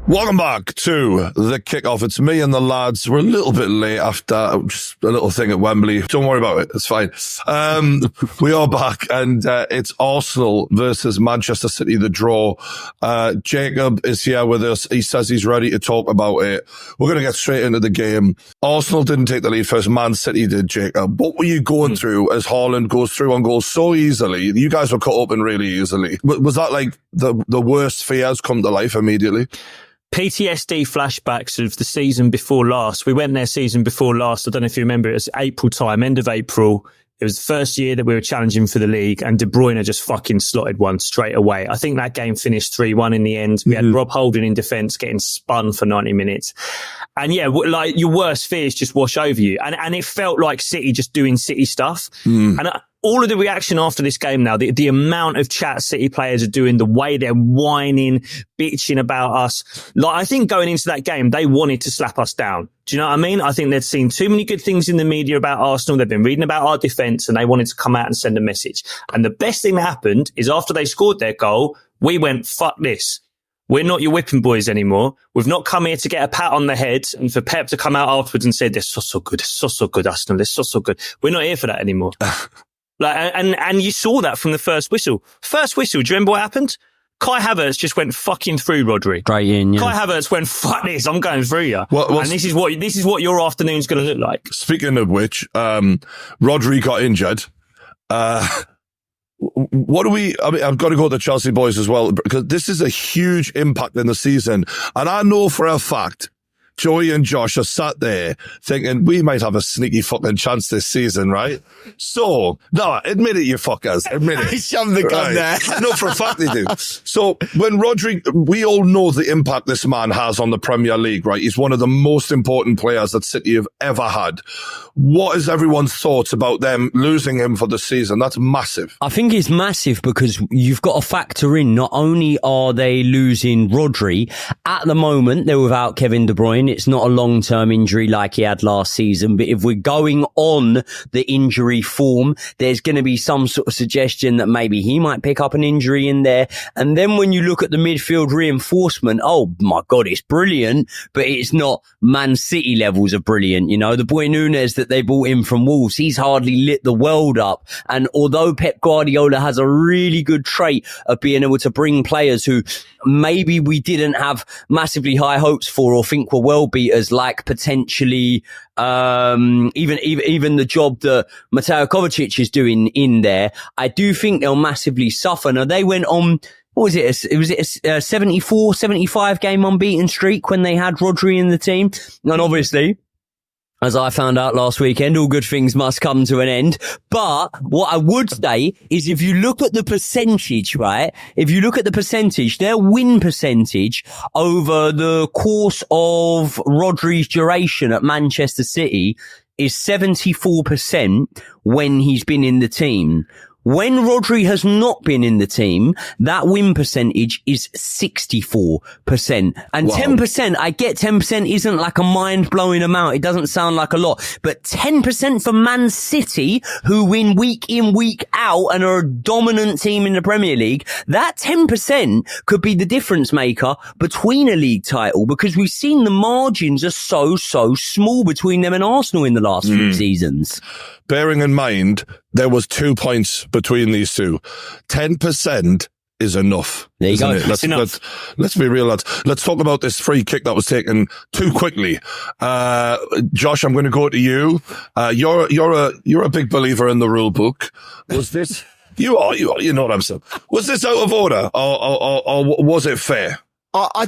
Welcome back to the kickoff. It's me and the lads. We're a little bit late after just a little thing at Wembley. Don't worry about it. It's fine. We are back, and it's Arsenal versus Manchester City, the draw. Jacob is here with us. He says he's ready to talk about it. We're going to get straight into the game. Arsenal didn't take the lead first. Man City did, Jacob. What were you going through as Haaland goes through on goals so easily? You guys were cut open really easily. Was that like the worst fears come to life immediately? PTSD flashbacks of the season before last. We went there season before last. I don't know if you remember, it was April time, end of April. It was the first year that we were challenging for the league, and De Bruyne just fucking slotted one straight away. I think that game finished 3-1 in the end. We had Rob Holding in defence getting spun for 90 minutes. And yeah, like your worst fears just wash over you. And it felt like City just doing City stuff. And all of the reaction after this game now, the amount of chat City players are doing, the way they're whining, bitching about us. Like, I think going into that game, they wanted to slap us down. Do you know what I mean? I think they'd seen too many good things in the media about Arsenal. They've been reading about our defence, and they wanted to come out and send a message. And the best thing that happened is after they scored their goal, we went, fuck this. We're not your whipping boys anymore. We've not come here to get a pat on the head and for Pep to come out afterwards and say, they're so good, Arsenal. They're so good. We're not here for that anymore. Like, and you saw that from the first whistle. First whistle, do you remember what happened? Kai Havertz just went fucking through Rodri. Straight in, yeah. Kai Havertz went, fuck this, I'm going through you. And this is what your afternoon's going to look like. Speaking of which, Rodri got injured. I've got to go to the Chelsea boys as well, because this is a huge impact in the season. And I know for a fact, Joey and Josh are sat there thinking we might have a sneaky fucking chance this season, right? So, no, admit it, you fuckers. Admit it. Shove the gun there. I know for a fact they do. So, when Rodri, we all know the impact this man has on the Premier League, right? He's one of the most important players that City have ever had. What is everyone's thoughts about them losing him for the season? That's massive. I think it's massive because you've got to factor in, not only are they losing Rodri, at the moment they're without Kevin De Bruyne. It's not a long-term injury like he had last season, but if we're going on the injury form, there's going to be some sort of suggestion that maybe he might pick up an injury in there. And then when you look at the midfield reinforcement, oh my God, it's brilliant, but it's not Man City levels of brilliant. You know, the boy Nunes that they brought in from Wolves, he's hardly lit the world up. And although Pep Guardiola has a really good trait of being able to bring players who maybe we didn't have massively high hopes for or think were well beaters, like potentially even the job that Mateo Kovacic is doing in there, I do think they'll massively suffer. Now, they went on, what was it? Was it a 74, 75 game unbeaten streak when they had Rodri in the team? And obviously, as I found out last weekend, all good things must come to an end. But what I would say is if you look at the percentage, right? If you look at the percentage, their win percentage over the course of Rodri's duration at Manchester City is 74% when he's been in the team. When Rodri has not been in the team, that win percentage is 64%. And 10%, I get 10% isn't like a mind-blowing amount. It doesn't sound like a lot. But 10% for Man City, who win week in, week out and are a dominant team in the Premier League, that 10% could be the difference maker between a league title, because we've seen the margins are so small between them and Arsenal in the last few seasons. Bearing in mind, there was 2 points between these two. 10% is enough. There you go. Let's be real, lads. Let's talk about this free kick that was taken too quickly. Josh, I'm going to go to you. You're a big believer in the rule book. Was this, you know what I'm saying. Was this out of order or was it fair? I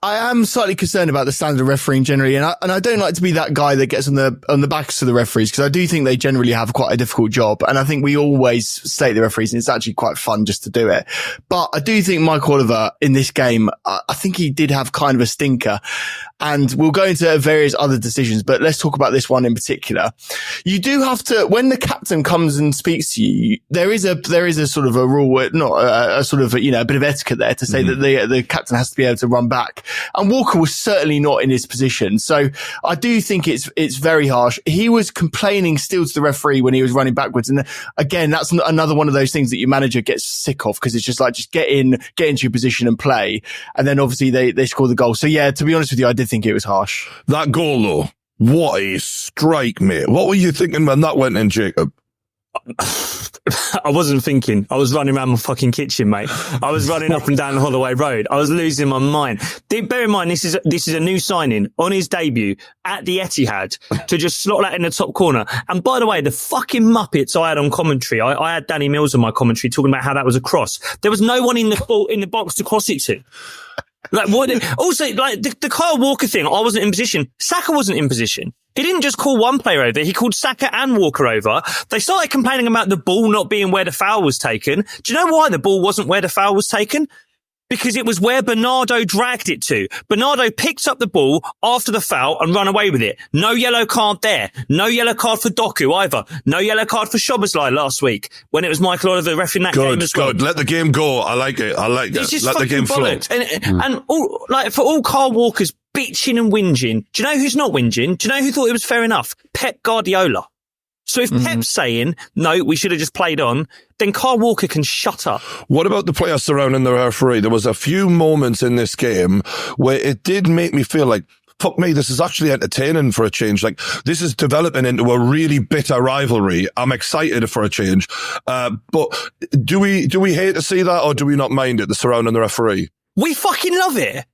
am slightly concerned about the standard of refereeing generally, and I don't like to be that guy that gets on the backs of the referees, because I do think they generally have quite a difficult job, and I think we always slate the referees, and it's actually quite fun just to do it. But I do think Mike Oliver in this game, I think he did have kind of a stinker, and we'll go into various other decisions, but let's talk about this one in particular. You do have to, when the captain comes and speaks to you, there is a sort of a rule, not a sort of, a bit of etiquette there to say that the the captain has to be able to run back. And Walker was certainly not in his position. So I do think it's very harsh. He was complaining still to the referee when he was running backwards. And again, that's another one of those things that your manager gets sick of, because it's just like, just get into your position and play. And then obviously they score the goal. So yeah, to be honest with you, I did think it was harsh. That goal though, what a strike, mate. What were you thinking when that went in, Jacob? I wasn't thinking. I was running around my fucking kitchen, mate. I was running up and down Holloway Road. I was losing my mind. Bear in mind, this is a new signing on his debut at the Etihad to just slot that in the top corner. And by the way, the fucking Muppets I had on commentary, I had Danny Mills on my commentary talking about how that was a cross. There was no one in the box to cross it to. Like what? Also, like the Kyle Walker thing, I wasn't in position. Saka wasn't in position. He didn't just call one player over. He called Saka and Walker over. They started complaining about the ball not being where the foul was taken. Do you know why the ball wasn't where the foul was taken? Because it was where Bernardo dragged it to. Bernardo picked up the ball after the foul and ran away with it. No yellow card there. No yellow card for Doku either. No yellow card for Szoboszlai last week when it was Michael Oliver refereeing that game as well. Good. Let the game go. I like it. Let the game flow. And all, like, for all Kyle Walker's bitching and whinging, do you know who's not whinging? Do you know who thought it was fair enough? Pep Guardiola. So if Pep's saying, no, we should have just played on, then Kyle Walker can shut up. What about the players surrounding the referee? There was a few moments in this game where it did make me feel like, fuck me, this is actually entertaining for a change. Like, this is developing into a really bitter rivalry. I'm excited for a change. But do we hate to see that, or do we not mind it, the surrounding the referee? We fucking love it.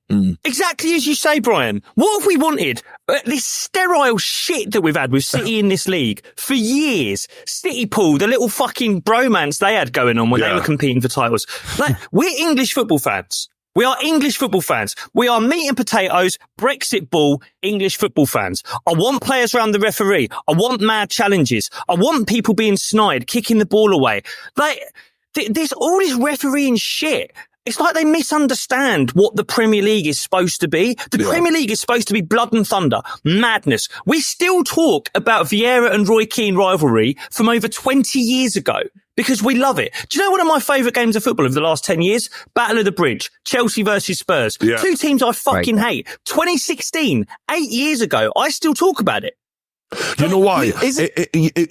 Exactly as you say, Brian. What have we wanted? This sterile shit that we've had with City in this league for years. City Pool, the little fucking bromance they had going on when they were competing for titles. Like, we're English football fans. We are English football fans. We are meat and potatoes, Brexit ball, English football fans. I want players around the referee. I want mad challenges. I want people being snide, kicking the ball away. Like, there's all this refereeing shit. It's like they misunderstand what the Premier League is supposed to be. The Premier League is supposed to be blood and thunder, madness. We still talk about Vieira and Roy Keane rivalry from over 20 years ago because we love it. Do you know one of my favourite games of football of the last 10 years? Battle of the Bridge, Chelsea versus Spurs. Yeah. Two teams I fucking hate. 2016, 8 years ago, I still talk about it. You know why?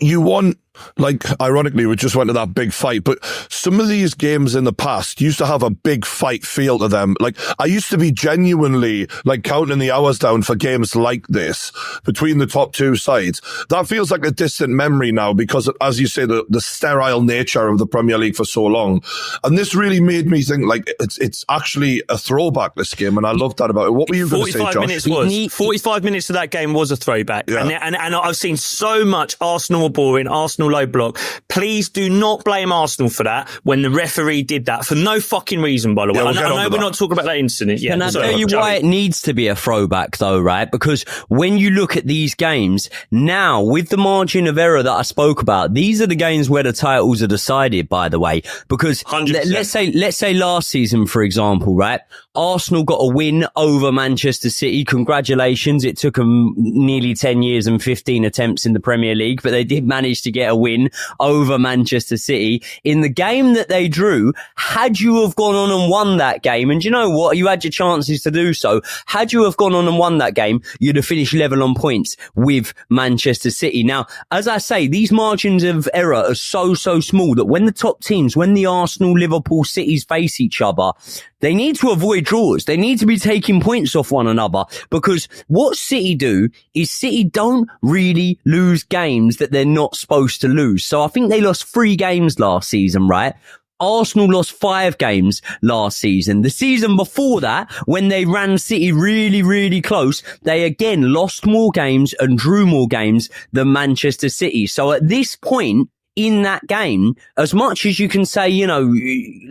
You want, like, ironically, we just went to that big fight, but some of these games in the past used to have a big fight feel to them. Like, I used to be genuinely, like, counting the hours down for games like this between the top two sides. That feels like a distant memory now because, as you say, the sterile nature of the Premier League for so long. And this really made me think, like, it's actually a throwback, this game, and I love that about it. What were you going to say, Josh? 45 minutes of that game was a throwback. Yeah. And I've seen so much Arsenal boring, Arsenal low block. Please do not blame Arsenal for that when the referee did that for no fucking reason, by the way. I know we're not talking about that incident yet. And I'll tell you why it needs to be a throwback though, right? Because when you look at these games now, with the margin of error that I spoke about, these are the games where the titles are decided, by the way. Because let's say last season, for example, right? Arsenal got a win over Manchester City. Congratulations. It took them nearly 10 years and 15 attempts in the Premier League, but they did manage to get a win over Manchester City. In the game that they drew, had you have gone on and won that game, and you know what? You had your chances to do so. Had you have gone on and won that game, you'd have finished level on points with Manchester City. Now, as I say, these margins of error are so small that when the top teams, when the Arsenal, Liverpool, Cities face each other, they need to avoid draws. They need to be taking points off one another, because what City do is City don't really lose games that they're not supposed to lose. So I think they lost 3 games last season, right? Arsenal lost 5 games last season. The season before that, when they ran City really close, they again lost more games and drew more games than Manchester City. So at this point in that game, as much as you can say, you know,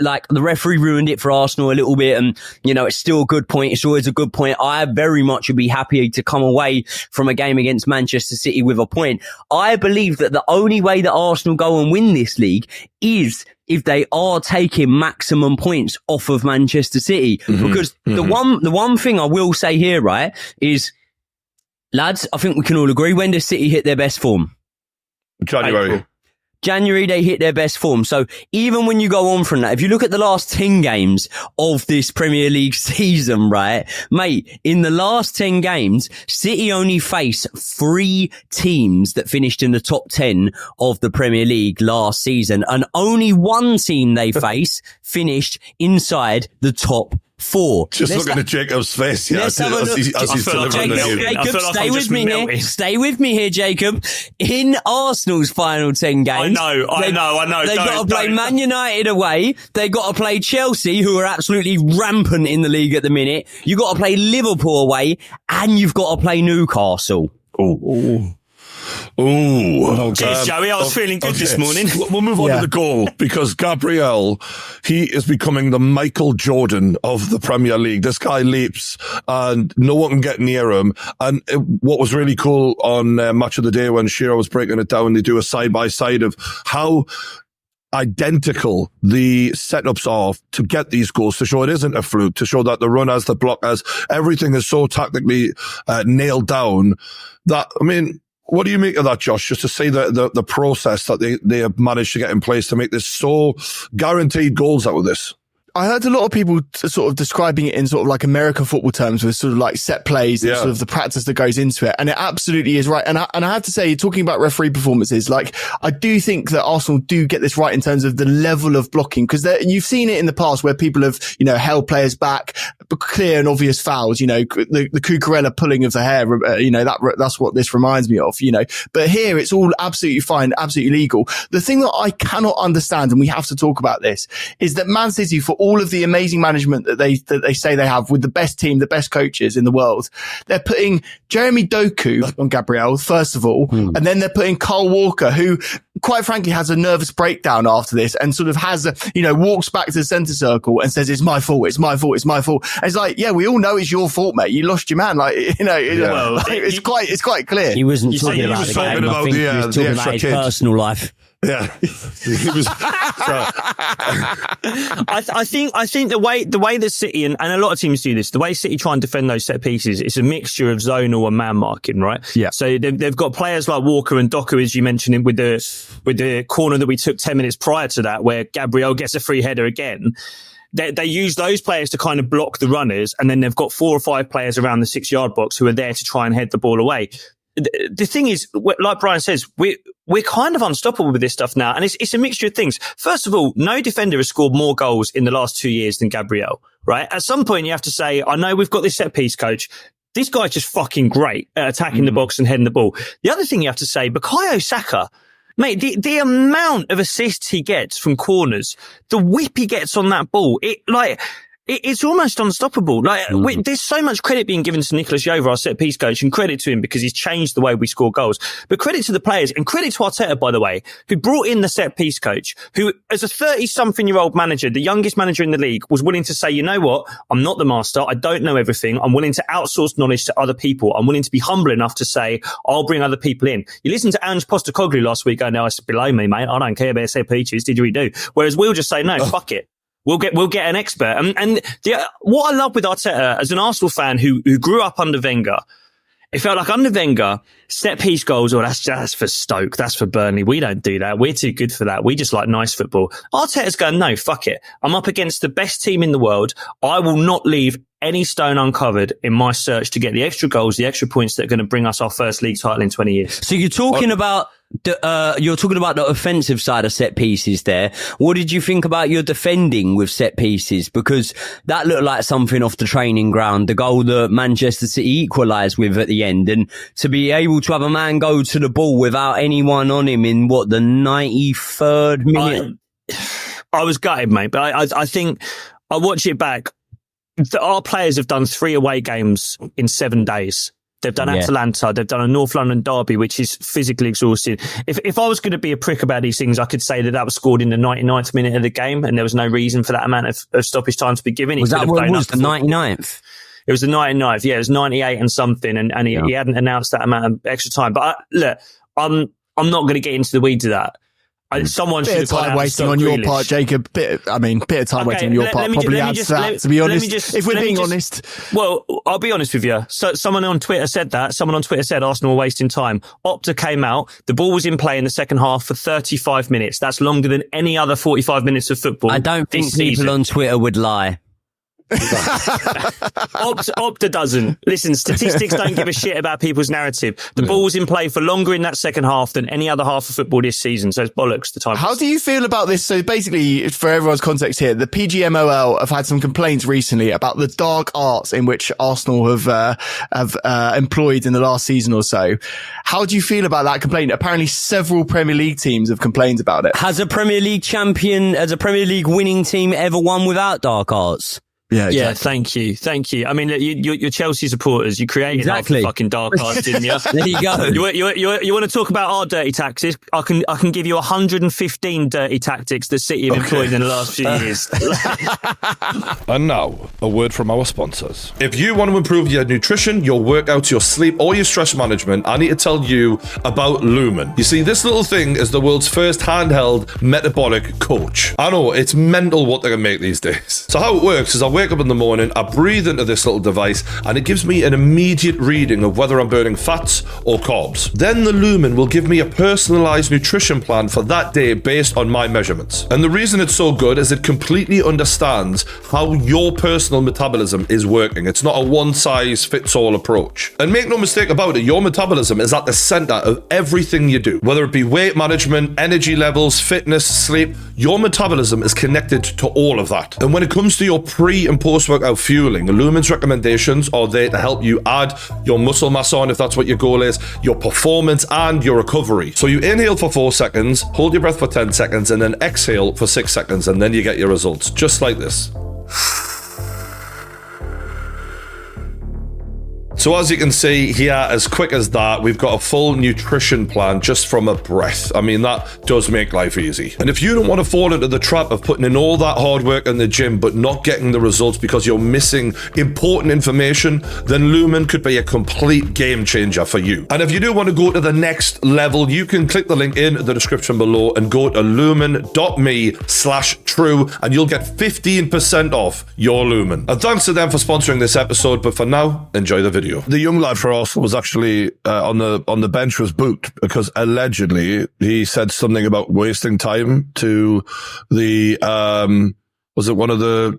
like the referee ruined it for Arsenal a little bit and, you know, it's still a good point. It's always a good point. I very much would be happy to come away from a game against Manchester City with a point. I believe that the only way that Arsenal go and win this league is if they are taking maximum points off of Manchester City. Because the one thing I will say here, right, is, lads, I think we can all agree, when does City hit their best form? January. January, they hit their best form. So even when you go on from that, if you look at the last 10 games of this Premier League season, right, mate, in the last 10 games, City only face 3 teams that finished in the top 10 of the Premier League last season, and only one team they face finished inside the top 4. Looking at Jacob's face, as he's delivering the news. Jacob, stay with me here. Stay with me here, Jacob. In Arsenal's final 10 games, I know. They've got to play Man United away. They've got to play Chelsea, who are absolutely rampant in the league at the minute. You've got to play Liverpool away, and you've got to play Newcastle. Cheers, Joey. I was feeling good this morning. We'll move on to the goal, because Gabriel, he is becoming the Michael Jordan of the Premier League. This guy leaps and no one can get near him. And what was really cool on Match of the Day when Shearer was breaking it down, they do a side-by-side of how identical the setups are to get these goals, to show it isn't a fluke, to show that the runners, the blockers, everything is so tactically nailed down that, I mean, what do you make of that, Josh? Just to see the process that they have managed to get in place to make this so guaranteed goals out of this. I heard a lot of people sort of describing it in sort of like American football terms with sort of like set plays and sort of the practice that goes into it. And it absolutely is right. And I have to say, talking about referee performances, like I do think that Arsenal do get this right in terms of the level of blocking, because you've seen it in the past where people have, held players back, clear and obvious fouls, the Cucurella pulling of the hair, that's what this reminds me of, but here it's all absolutely fine, absolutely legal. The thing that I cannot understand, and we have to talk about this, is that Man City, for all of the amazing management that they say they have with the best team, the best coaches in the world, they're putting Jeremy Doku on Gabriel, first of all, and then they're putting Kyle Walker, who quite frankly has a nervous breakdown after this and sort of has walks back to the centre circle and says, it's my fault. And it's like, yeah, we all know it's your fault, mate. You lost your man. It's quite clear. He wasn't talking about the game. I think he was talking about his personal life. Yeah, he was. I think the way that City and a lot of teams do this, the way City try and defend those set pieces, it's a mixture of zonal and man marking, right? Yeah. So they've got players like Walker and Doku, as you mentioned, with the corner that we took 10 minutes prior to that, where Gabriel gets a free header again. They use those players to kind of block the runners, and then they've got 4 or 5 players around the 6-yard box who are there to try and head the ball away. The thing is, like Brian says, we're kind of unstoppable with this stuff now. And it's a mixture of things. First of all, no defender has scored more goals in the last 2 years than Gabriel, right? At some point you have to say, I know we've got this set piece coach. This guy's just fucking great at attacking the box and heading the ball. The other thing you have to say, Bukayo Saka, mate, the amount of assists he gets from corners, the whip he gets on that ball, it's almost unstoppable. There's so much credit being given to Nicolas Jover, our set piece coach, and credit to him because he's changed the way we score goals. But credit to the players, and credit to Arteta, by the way, who brought in the set piece coach, who, as a 30-something-year-old manager, the youngest manager in the league, was willing to say, you know what? I'm not the master. I don't know everything. I'm willing to outsource knowledge to other people. I'm willing to be humble enough to say, I'll bring other people in. You listen to Ange Postecoglou last week, go, no, it's below me, mate. I don't care about set pieces. Did you do? Whereas we'll just say, no, fuck it. We'll get an expert. What I love with Arteta, as an Arsenal fan who grew up under Wenger, it felt like under Wenger, set piece goals, that's for Stoke, that's for Burnley. We don't do that. We're too good for that. We just like nice football. Arteta's going, no, fuck it. I'm up against the best team in the world. I will not leave any stone uncovered in my search to get the extra goals, the extra points that are going to bring us our first league title in 20 years. So you're talking about the offensive side of set pieces there. What did you think about your defending with set pieces? Because that looked like something off the training ground, the goal that Manchester City equalised with at the end, and to be able to have a man go to the ball without anyone on him in the 93rd minute. I was gutted, mate, but I think I watch it back. Our players have done 3 away games in 7 days. They've done Atalanta. They've done a North London derby, which is physically exhausting. If I was going to be a prick about these things, I could say that was scored in the 99th minute of the game, and there was no reason for that amount of stoppage time to be given. Was that what was the 99th? It was the 99th. Yeah, it was 98 and something, and he hadn't announced that amount of extra time. But look, I'm not going to get into the weeds of that. Someone should Bit have of gone out time and wasting stopped on your Grealish. part, Jacob. Bit of time wasting on your part probably adds to that, to be honest. If we're being honest. Well, I'll be honest with you. So someone on Twitter said that. Someone on Twitter said Arsenal were wasting time. Opta came out. The ball was in play in the second half for 35 minutes. That's longer than any other 45 minutes of football. I don't think people on Twitter would lie. Opta doesn't. Listen, statistics don't give a shit about people's narrative. The ball was in play for longer in that second half than any other half of football this season. So it's bollocks the time. How do you feel about this? So basically, for everyone's context here, the PGMOL have had some complaints recently about the dark arts in which Arsenal have employed in the last season or so. How do you feel about that complaint? Apparently several Premier League teams have complained about it. Has a Premier League winning team ever won without dark arts? Yeah, exactly. Yeah, thank you. I mean, you're Chelsea supporters. You created half the fucking dark arts, didn't you? There you go. You want to talk about our dirty tactics? I can give you 115 dirty tactics that City have employed in the last few years. And now, a word from our sponsors. If you want to improve your nutrition, your workouts, your sleep, or your stress management, I need to tell you about Lumen. You see, this little thing is the world's first handheld metabolic coach. I know, it's mental what they can make these days. So how it works is I wake up in the morning, I breathe into this little device, and it gives me an immediate reading of whether I'm burning fats or carbs. Then the Lumen will give me a personalized nutrition plan for that day based on my measurements. And the reason it's so good is it completely understands how your personal metabolism is working. It's not a one-size-fits-all approach. And make no mistake about it, your metabolism is at the center of everything you do. Whether it be weight management, energy levels, fitness, sleep, your metabolism is connected to all of that. And when it comes to your pre- and post-workout fueling, Lumen's recommendations are there to help you add your muscle mass on, if that's what your goal is, your performance and your recovery. So you inhale for 4 seconds, hold your breath for 10 seconds, and then exhale for 6 seconds, and then you get your results, just like this. So as you can see here, as quick as that, we've got a full nutrition plan just from a breath. I mean, that does make life easy. And if you don't want to fall into the trap of putting in all that hard work in the gym, but not getting the results because you're missing important information, then Lumen could be a complete game changer for you. And if you do want to go to the next level, you can click the link in the description below and go to lumen.me/true, and you'll get 15% off your Lumen. And thanks to them for sponsoring this episode, but for now, enjoy the video. The young lad for Arsenal was actually on the bench, was booked because allegedly he said something about wasting time to the was it one of the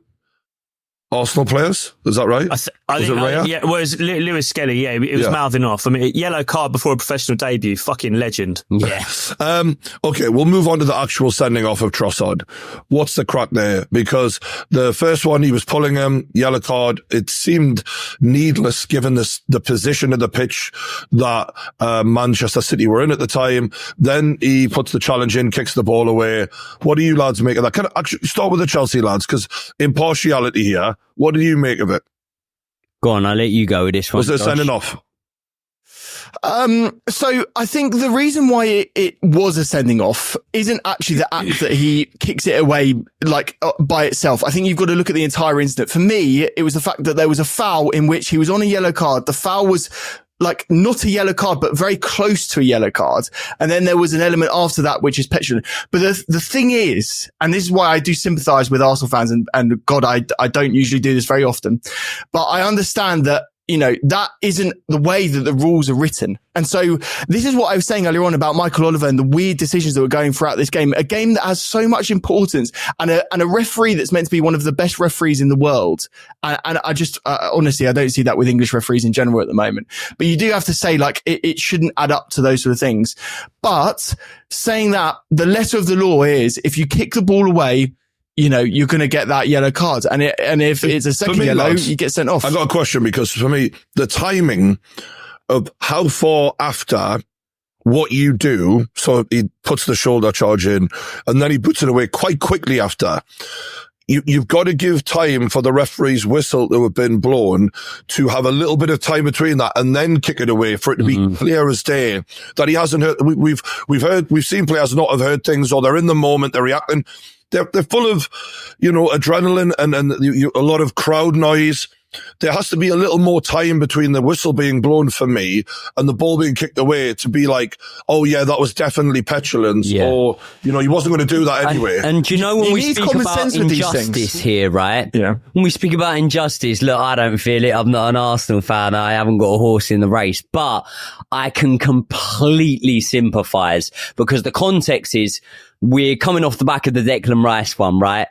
Arsenal players? Is that right? I think, yeah, well, it was Lewis Skelly. Yeah, it was mouthing off. I mean, yellow card before a professional debut. Fucking legend. Yeah. Okay, we'll move on to the actual sending off of Trossard. What's the crack there? Because the first one, he was pulling him, yellow card. It seemed needless given the position of the pitch that Manchester City were in at the time. Then he puts the challenge in, kicks the ball away. What do you lads make of that? Can I actually start with the Chelsea lads? Because impartiality here, what do you make of it? Go on, I'll let you go with this one. Was it sending off? So I think the reason why it was a sending off isn't actually the act that he kicks it away by itself. I think you've got to look at the entire incident. For me, it was the fact that there was a foul in which he was on a yellow card. The foul was not a yellow card, but very close to a yellow card. And then there was an element after that, which is petulant. But the thing is, and this is why I do sympathize with Arsenal fans, and God, I don't usually do this very often, but I understand that, you know, that isn't the way that the rules are written. And so this is what I was saying earlier on about Michael Oliver and the weird decisions that were going throughout this game, a game that has so much importance and a referee that's meant to be one of the best referees in the world. And I just, honestly, I don't see that with English referees in general at the moment, but you do have to say it shouldn't add up to those sort of things. But saying that, the letter of the law is if you kick the ball away, you know, you're going to get that yellow card. And if it's a second yellow, you get sent off. I got a question, because for me, the timing of how far after what you do, so he puts the shoulder charge in and then he puts it away quite quickly after. You've got to give time for the referee's whistle to have been blown to have a little bit of time between that and then kick it away for it to be clear as day that he hasn't heard. We've seen players not have heard things, or they're in the moment, they're reacting. They're full of, you know, adrenaline and a lot of crowd noise. there has to be a little more time between the whistle being blown for me and the ball being kicked away to be like, oh yeah, that was definitely petulance, or, you know, he wasn't going to do that anyway. And you know, when we speak about injustice here, right? Yeah. When we speak about injustice, look, I don't feel it. I'm not an Arsenal fan. I haven't got a horse in the race, but I can completely sympathise because the context is we're coming off the back of the Declan Rice one, right?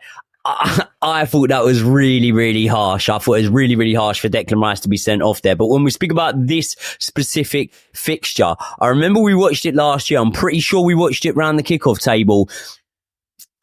I thought that was really, really harsh. I thought it was really, really harsh for Declan Rice to be sent off there. But when we speak about this specific fixture, I remember we watched it last year. I'm pretty sure we watched it round the kickoff table.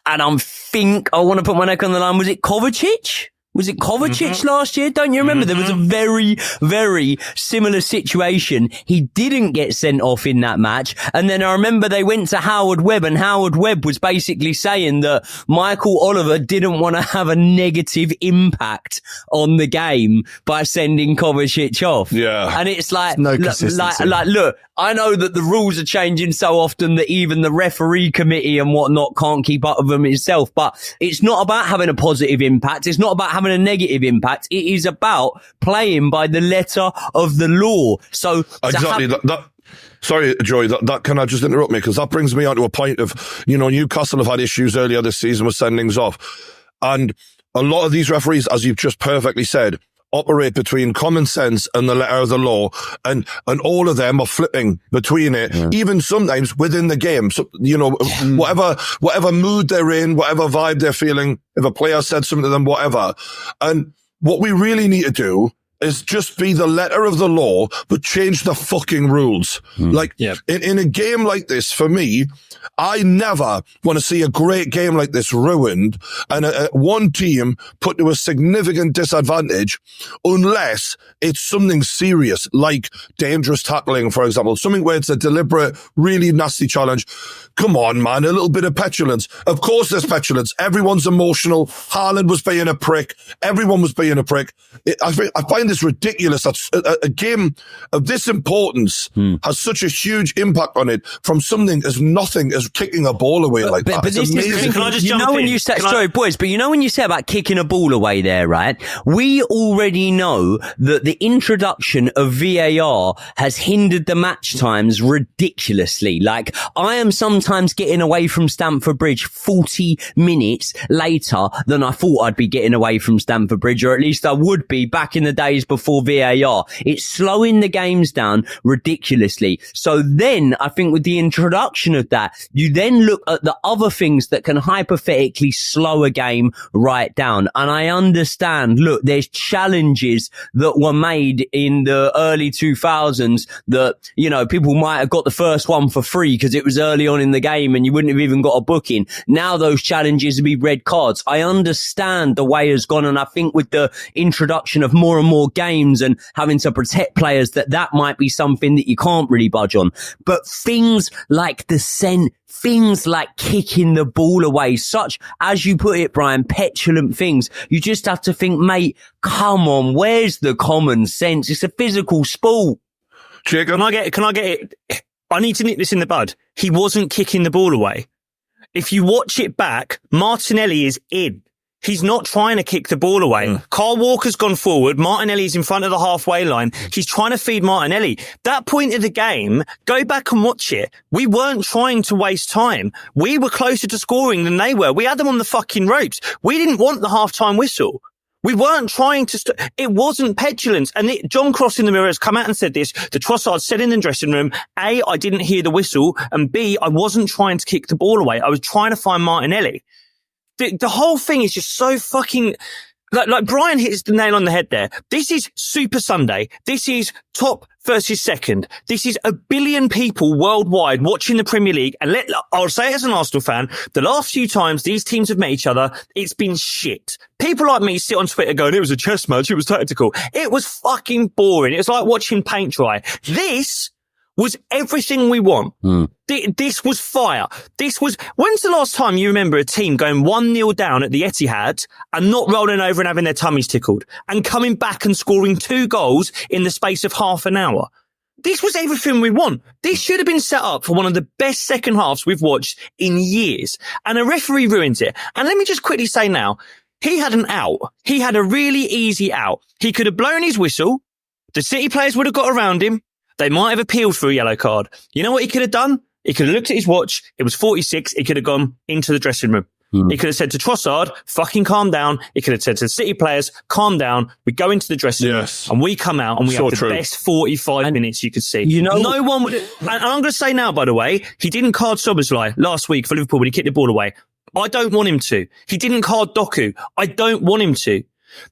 And I want to put my neck on the line. Was it Kovacic? Was it Kovacic last year? Don't you remember? There was a very, very similar situation. He didn't get sent off in that match. And then I remember they went to Howard Webb, and Howard Webb was basically saying that Michael Oliver didn't want to have a negative impact on the game by sending Kovacic off. Yeah. And it's like, no consistency. look, I know that the rules are changing so often that even the referee committee and whatnot can't keep up with them itself. But it's not about having a positive impact. It's not about having a negative impact. It is about playing by the letter of the law. So exactly sorry, Joey, that can I just interrupt me? Because that brings me on to a point of, you know, Newcastle have had issues earlier this season with sendings off. And a lot of these referees, as you've just perfectly said, operate between common sense and the letter of the law, and all of them are flipping between it, even sometimes within the game. So, you know, whatever mood they're in, whatever vibe they're feeling, if a player said something to them, whatever. And what we really need to do is just be the letter of the law, but change the fucking rules. Like, in a game like this, for me, I never want to see a great game like this ruined and one team put to a significant disadvantage unless it's something serious, like dangerous tackling, for example, something where it's a deliberate, really nasty challenge. Come on, man, a little bit of petulance. Of course there's petulance. Everyone's emotional. Haaland was being a prick. Everyone was being a prick. I find this ridiculous that a game of this importance has such a huge impact on it from something as nothing as kicking a ball away like that. But this is, can I just jump in? When you say, sorry, boys, but you know when you say about kicking a ball away there, right? We already know that the introduction of VAR has hindered the match times ridiculously. Like, I am sometimes getting away from Stamford Bridge 40 minutes later than I thought I'd be getting away from Stamford Bridge, or at least I would be back in the days before VAR. It's slowing the games down ridiculously. So then I think with the introduction of that, you then look at the other things that can hypothetically slow a game right down. And I understand, look, there's challenges that were made in the early 2000s that, you know, people might have got the first one for free because it was early on in the game and you wouldn't have even got a booking. Now those challenges would be red cards. I understand the way has gone, and I think with the introduction of more and more games and having to protect players, that might be something that you can't really budge on. But things like things like kicking the ball away, such as you put it, Brian, petulant things, you just have to think, mate, come on, where's the common sense? It's a physical sport. Jacob, can I get it? I need to nip this in the bud. He wasn't kicking the ball away. If you watch it back, Martinelli is in. He's not trying to kick the ball away. Kyle Walker's gone forward. Martinelli's in front of the halfway line. He's trying to feed Martinelli. That point of the game, go back and watch it. We weren't trying to waste time. We were closer to scoring than they were. We had them on the fucking ropes. We didn't want the halftime whistle. We weren't trying to it wasn't petulance. And John Cross in the mirror has come out and said this. The Trossard said in the dressing room, A, I didn't hear the whistle, and B, I wasn't trying to kick the ball away. I was trying to find Martinelli. The whole thing is just so fucking, like Brian hits the nail on the head there. This is Super Sunday. This is top versus second. This is 1 billion people worldwide watching the Premier League. And I'll say it as an Arsenal fan, the last few times these teams have met each other, it's been shit. People like me sit on Twitter going, it was a chess match, it was tactical. It was fucking boring. It was like watching paint dry. This was everything we want. This was fire. When's the last time you remember a team going 1-0 down at the Etihad and not rolling over and having their tummies tickled and coming back and scoring 2 goals in the space of half an hour? This was everything we want. This should have been set up for one of the best second halves we've watched in years. And a referee ruins it. And let me just quickly say now, He had an out. He had a really easy out. He could have blown his whistle. The City players would have got around him. They might have appealed for a yellow card. You know what he could have done? He could have looked at his watch. It was 46. He could have gone into the dressing room. He could have said to Trossard, fucking calm down. He could have said to the City players, calm down. We go into the dressing room and we come out and we have the best 45 minutes you could see. You know, no one would. And I'm going to say now, by the way, he didn't card Szoboszlai last week for Liverpool when he kicked the ball away. I don't want him to. He didn't card Doku. I don't want him to.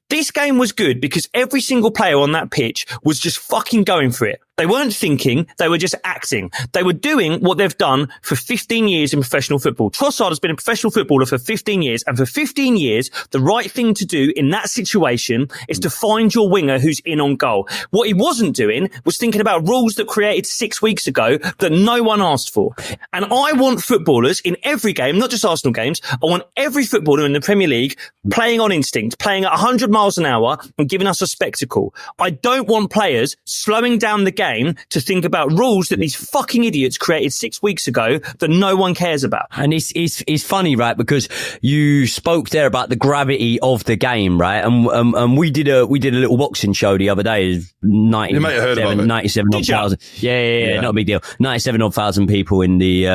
This game was good because every single player on that pitch was just fucking going for it. They weren't thinking, they were just acting. They were doing what they've done for 15 years in professional football. Trossard has been a professional footballer for 15 years, and for 15 years, the right thing to do in that situation is to find your winger who's in on goal. What he wasn't doing was thinking about rules that created 6 weeks ago that no one asked for. And I want footballers in every game, not just Arsenal games, I want every footballer in the Premier League playing on instinct, playing at 100 miles an hour and giving us a spectacle. I don't want players slowing down the game to think about rules that these fucking idiots created 6 weeks ago that no one cares about. And it's funny, right? Because you spoke there about the gravity of the game, right? And we did a little boxing show the other day. 97 odd thousand. Yeah, not a big deal. 97 odd thousand people in the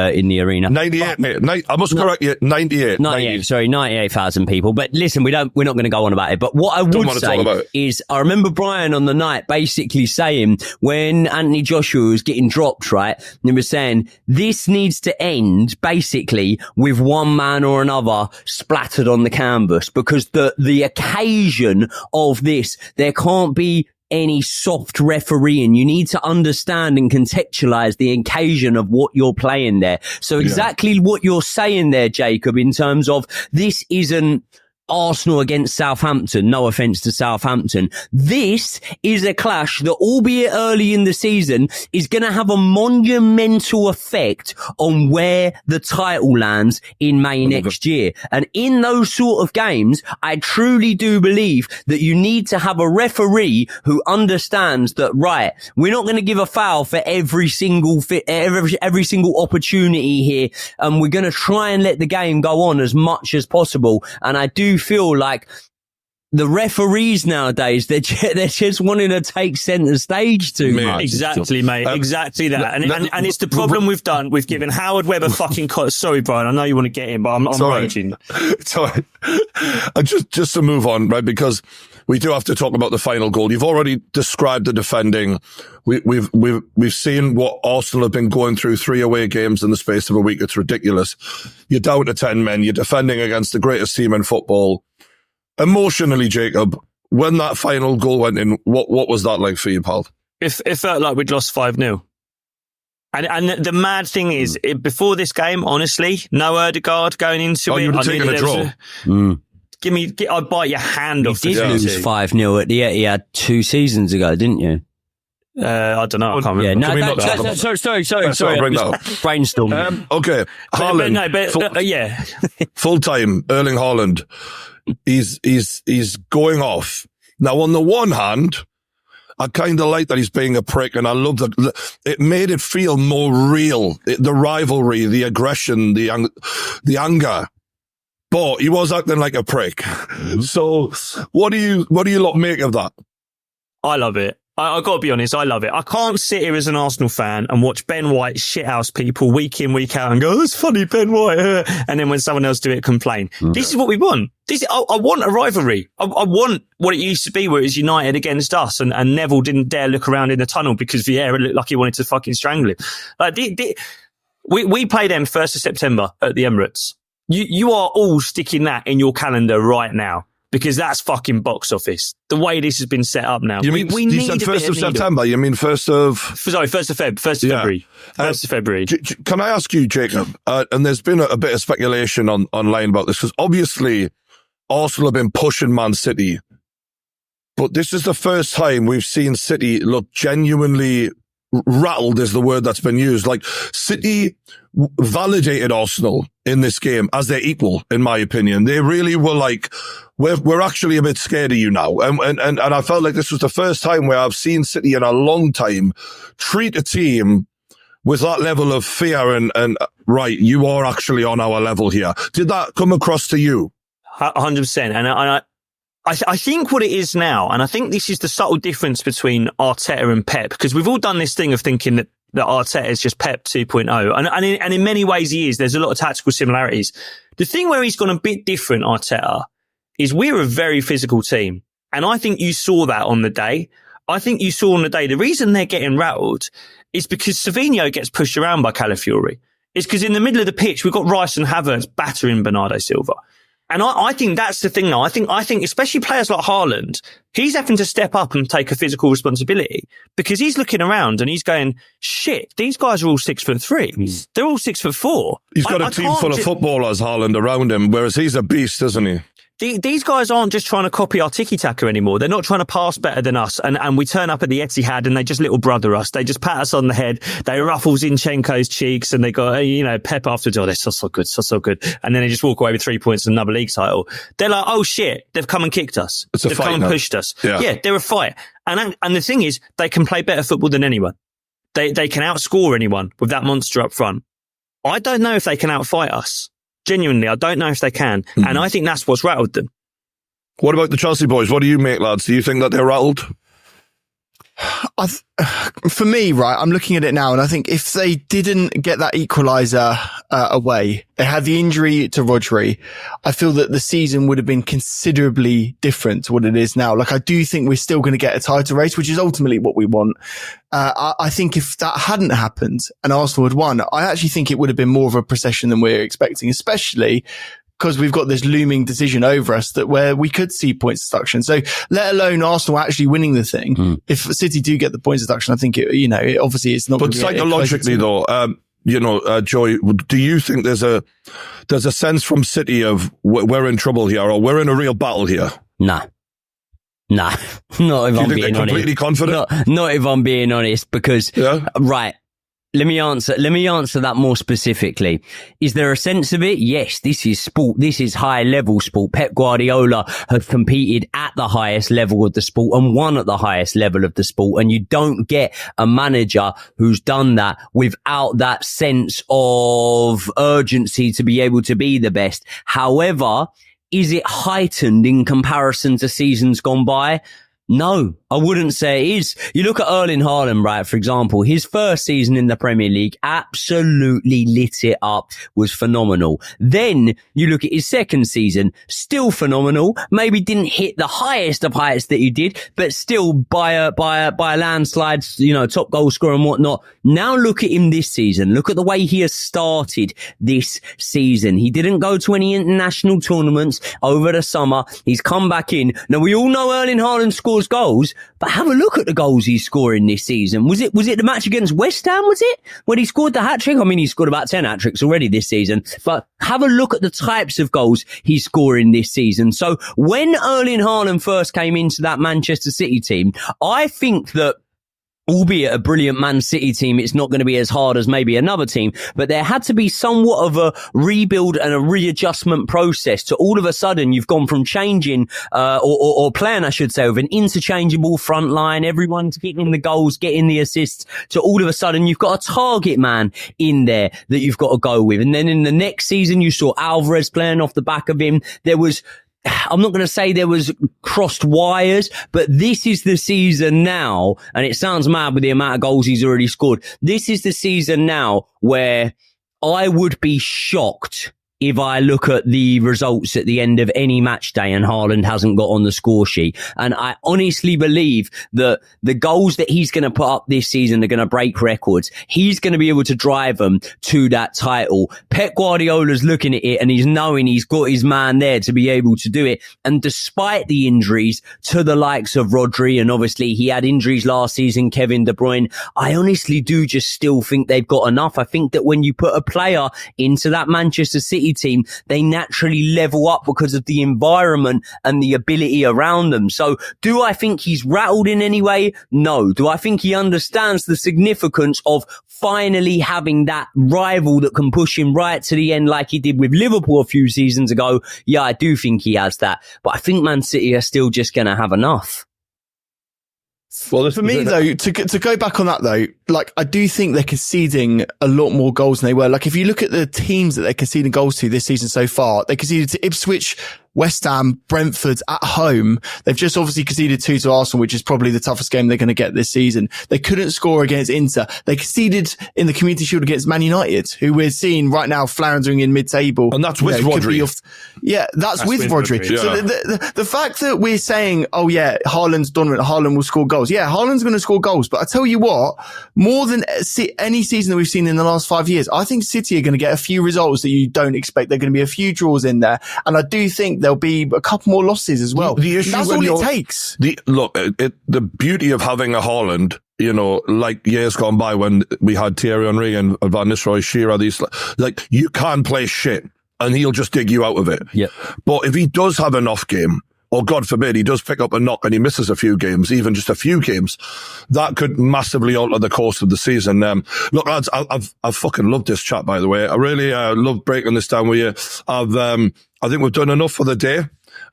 arena. 98, mate. I must correct you. 98. 98,000 people. But listen, we're not going to go on about it. But what I would say is, I remember Brian on the night basically saying when Anthony Joshua was getting dropped, right? And he was saying this needs to end basically with one man or another splattered on the canvas, because the occasion of this, there can't be any soft refereeing. You need to understand and contextualize the occasion of what you're playing there. So exactly what you're saying there, Jacob, in terms of this isn't Arsenal against Southampton. No offense to Southampton. This is a clash that, albeit early in the season, is going to have a monumental effect on where the title lands in May next year. And in those sort of games, I truly do believe that you need to have a referee who understands that, right, we're not going to give a foul for every single opportunity here. And we're going to try and let the game go on as much as possible. And I do feel like the referees nowadays, they're just wanting to take centre stage too much. Exactly, mate. Exactly that. And it's the problem we've given Howard Webb a fucking sorry, Brian, I know you want to get in, but I'm raging. Sorry. Just to move on, right? Because we do have to talk about the final goal. You've already described the defending. We've seen what Arsenal have been going through, 3 away games in the space of a week. It's ridiculous. You're down to 10 men. You're defending against the greatest team in football. Emotionally, Jacob, when that final goal went in, what was that like for you, pal? It felt like we'd lost 5-0. And the mad thing is, before this game, honestly, no Odegaard going into it. You would have taken a draw. I'd bite your hand off. You did lose 5-0 at the Etihad 2 seasons ago, didn't you? I don't know. I can't remember. Yeah, sorry. Brainstorm. Okay. Haaland. Full time, Erling Haaland. He's going off. Now, on the one hand, I kind of like that he's being a prick, and I love that it made it feel more real. The rivalry, the aggression, the anger. But he was acting like a prick. So, what do you lot make of that? I love it. I got to be honest, I love it. I can't sit here as an Arsenal fan and watch Ben White shithouse people week in, week out and go, oh, it's funny, Ben White. And then when someone else do it, complain. This is what we want. I want a rivalry. I want what it used to be where it was United against us and Neville didn't dare look around in the tunnel because Vieira looked like he wanted to fucking strangle him. Like, we play them 1st of September at the Emirates. You are all sticking that in your calendar right now. Because that's fucking box office. The way this has been set up now. You mean, you said 1st of September? You mean 1st of... Sorry, 1st of February. 1st of February. Can I ask you, Jacob, and there's been a bit of speculation online about this, because obviously Arsenal have been pushing Man City, but this is the first time we've seen City look genuinely rattled, is the word that's been used. Like, City validated Arsenal in this game as their equal, in my opinion. They really were like, we're actually a bit scared of you now. And I felt like this was the first time where I've seen City in a long time treat a team with that level of fear and right, you are actually on our level here. Did that come across to you? 100%. And I think what it is now, and I think this is the subtle difference between Arteta and Pep, because we've all done this thing of thinking that Arteta is just Pep 2.0. And in many ways he is. There's a lot of tactical similarities. The thing where he's gone a bit different, Arteta, is we're a very physical team. And I think you saw that on the day. I think you saw on the day, the reason they're getting rattled is because Savinho gets pushed around by Calafiori. It's because in the middle of the pitch, we've got Rice and Havertz battering Bernardo Silva. And I think that's the thing now. I think especially players like Haaland, he's having to step up and take a physical responsibility because he's looking around and he's going, shit, these guys are all 6'3". They're all 6'4". He's got a team full of footballers, Haaland, around him, whereas he's a beast, isn't he? These guys aren't just trying to copy our tiki-taka anymore. They're not trying to pass better than us. And we turn up at the Etihad and they just little brother us. They just pat us on the head. They ruffle Zinchenko's cheeks and they go, Pep afterwards. Oh, they're so good. And then they just walk away with 3 points and another league title. They're like, oh shit, they've come and kicked us. They've come and pushed us. Yeah, they're a fight. And the thing is, they can play better football than anyone. They can outscore anyone with that monster up front. I don't know if they can outfight us. Genuinely, I don't know if they can. And I think that's what's rattled them. What about the Chelsea boys? What do you make, lads? Do you think that they're rattled? For me, right, I'm looking at it now and I think if they didn't get that equaliser away, they had the injury to Rodri, I feel that the season would have been considerably different to what it is now. Like, I do think we're still going to get a title race, which is ultimately what we want. I think if that hadn't happened and Arsenal had won, I actually think it would have been more of a procession than we're expecting, especially because we've got this looming decision over us that where we could see points deduction. So let alone Arsenal actually winning the thing. If City do get the points deduction, I think it obviously it's not. But psychologically though, Joey, do you think there's a sense from City of we're in trouble here or we're in a real battle here? Nah. Not if I'm being honest. Completely confident? Not if I'm being honest, because right. Let me answer that more specifically. Is there a sense of it? Yes, this is sport. This is high level sport. Pep Guardiola has competed at the highest level of the sport and won at the highest level of the sport. And you don't get a manager who's done that without that sense of urgency to be able to be the best. However, is it heightened in comparison to seasons gone by? No, I wouldn't say it is. You look at Erling Haaland, right, for example, his first season in the Premier League absolutely lit it up, was phenomenal. Then you look at his second season, still phenomenal, maybe didn't hit the highest of heights that he did, but still by a landslide, top goal scorer and whatnot. Now look at him this season. Look at the way he has started this season. He didn't go to any international tournaments over the summer. He's come back in. Now we all know Erling Haaland scores goals, but have a look at the goals he's scoring this season. Was it the match against West Ham, was it? When he scored the hat-trick? I mean, he's scored about 10 hat-tricks already this season, but have a look at the types of goals he's scoring this season. So when Erling Haaland first came into that Manchester City team, I think that albeit a brilliant Man City team, it's not going to be as hard as maybe another team, but there had to be somewhat of a rebuild and a readjustment process to all of a sudden you've gone from changing, or playing, I should say, with an interchangeable front line, everyone's getting the goals, getting the assists, to all of a sudden you've got a target man in there that you've got to go with. And then in the next season, you saw Alvarez playing off the back of him. I'm not going to say there was crossed wires, but this is the season now, and it sounds mad with the amount of goals he's already scored. This is the season now where I would be shocked if I look at the results at the end of any match day and Haaland hasn't got on the score sheet. And I honestly believe that the goals that he's going to put up this season are going to break records. He's going to be able to drive them to that title. Pep Guardiola's looking at it and he's knowing he's got his man there to be able to do it. And despite the injuries to the likes of Rodri, and obviously he had injuries last season, Kevin De Bruyne, I honestly do just still think they've got enough. I think that when you put a player into that Manchester City team, they naturally level up because of the environment and the ability around them. So do I think he's rattled in any way? No. Do I think he understands the significance of finally having that rival that can push him right to the end like he did with Liverpool a few seasons ago? Yeah, I do think he has that. But I think Man City are still just going to have enough. Well, for me though, to go back on that though, like I do think they're conceding a lot more goals than they were. Like if you look at the teams that they're conceding goals to this season so far, they conceded to Ipswich, West Ham, Brentford at home. They've just obviously conceded 2 to Arsenal, which is probably the toughest game they're going to get this season. They couldn't score against Inter. They conceded in the Community Shield against Man United, who we're seeing right now floundering in mid-table. And that's with Rodri. That's with Rodri. Yeah. So the fact that we're saying, oh yeah, Haaland's dominant, Haaland will score goals. Yeah, Haaland's going to score goals. But I tell you what, more than any season that we've seen in the last 5 years, I think City are going to get a few results that you don't expect. There are going to be a few draws in there. And I do think there'll be a couple more losses as well. That's all it takes. The beauty of having a Haaland, you know, like years gone by when we had Thierry Henry and Van Nistelrooy, Shearer, these, like, you can play shit and he'll just dig you out of it. Yeah. But if he does have an off game, or God forbid, he does pick up a knock and he misses a few games, even just a few games, that could massively alter the course of the season. Look, lads, I've fucking loved this chat, by the way. I really love breaking this down with you. I think we've done enough for the day.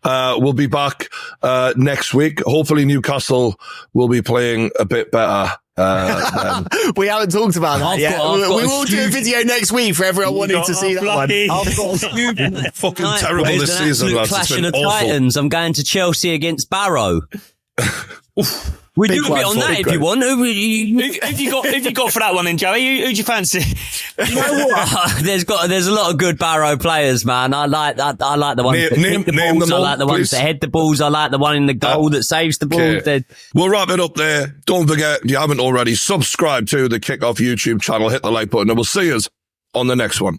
We'll be back next week. Hopefully Newcastle will be playing a bit better. We haven't talked about that yet. We will do a video next week for everyone wanting to see that one. I've got fucking terrible this season, lads. Clash It's of been the awful. Titans. I'm going to Chelsea against Barrow. We do a bit on that if you want. Who have you got for that one then, Joey? Who'd you fancy? You know what? There's a lot of good Barrow players, man. I like that. I like the ones that hit the balls. I like the ones that head the balls. I like the one in the goal that saves the ball. Okay. We'll wrap it up there. Don't forget, if you haven't already, subscribe to the Kickoff YouTube channel, hit the like button, and we'll see you on the next one.